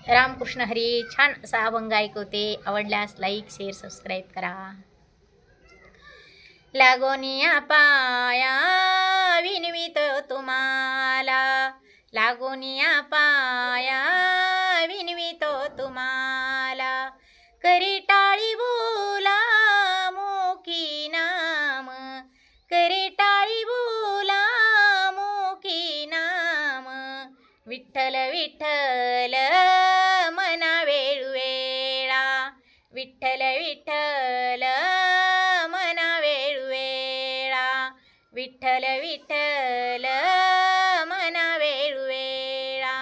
रामकृष्ण हरी. छान असा अभंग ऐकवते. आवडल्यास लाईक शेअर सबस्क्राईब करा. लागोनिया पाया विनवित तुम्हाला, लागोनिया पाया विनवित तुम्हाला, करी टाळी बोला मोकी नाम, करी टाळी बोला मोकी नाम, विठ्ठल विठ्ठल मना वेळवेळा, विठ्ठल विठ्ठल मना वेळवेळा, विठ्ठल विठ्ठल मना वेळवेळा,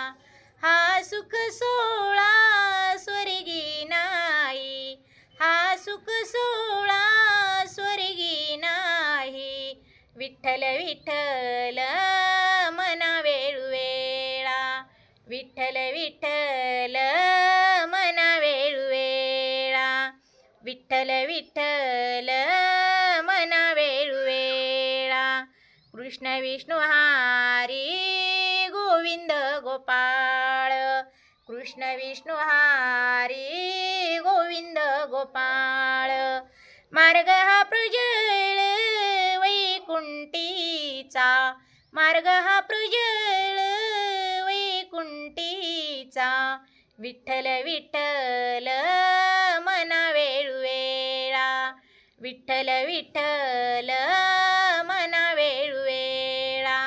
हा सुख सोळा स्वर्गी नाही, हा सुख सोळा स्वर्गी नाही, विठ्ठल विठ्ठल मना वेळवेळा, विठ्ठल विठ्ठल मना वेळवेळा, विठ्ठल विठ्ठल मना वेळवेळा, कृष्ण विष्णू हरी गोविंद गोपाळ, कृष्ण विष्णू हरी गोविंद गोपाळ, मार्ग हा प्रजळ वैकुंठीचा, मार्ग हा प्रजळ वैकुंठीचा, विठ्ठल विठ्ठल मना वेळवेळा, विठ्ठल विठ्ठल मना वेळवेळा,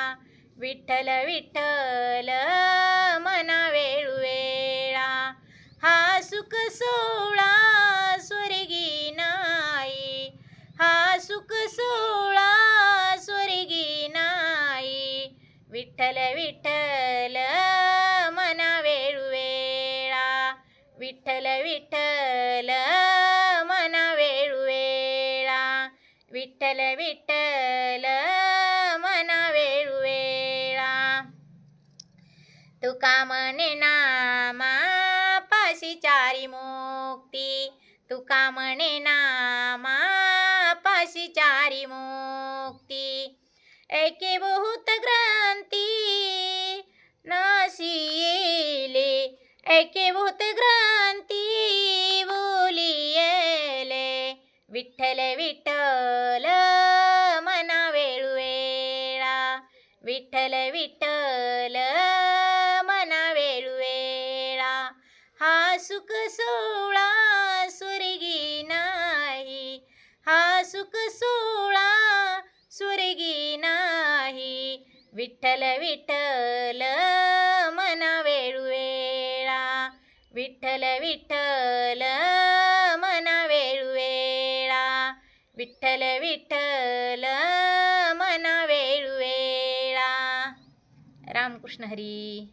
विठ्ठल विठ्ठल मना वेळवेळा, हा सुख सोळा स्वर्गी नाही, हा सुख सोळा स्वर्गी नाही, विठ्ठल विठ्ठल मना वेळवेळा, विठ्ठल विठ्ठल मना वेळवेळा, विठ्ठल विठ्ठल मना वेळवेळा, तुका म्हणे नामा पाशी चारी मुक्ती, तुका म्हणे नामा पाशी चारी मुक्ती, ऐके बहुत ग्रंथी नासी येले, ऐके बहुत ग्रंथी बोलियेले, विठ्ठल विठ्ठल मना वेळवेळा, विठ्ठल विठ्ठल मना वेळवेळा, हा सुख सोळा स्वर्गी नाही, हा सुख सोळा स्वर्गी नाही, विठ्ठल विठ्ठल मना वेळवेळा, विठ्ठल विठ्ठल मना वेळवेळा, विठ्ठल विठ्ठल मना वेळवेळा. रामकृष्ण हरी.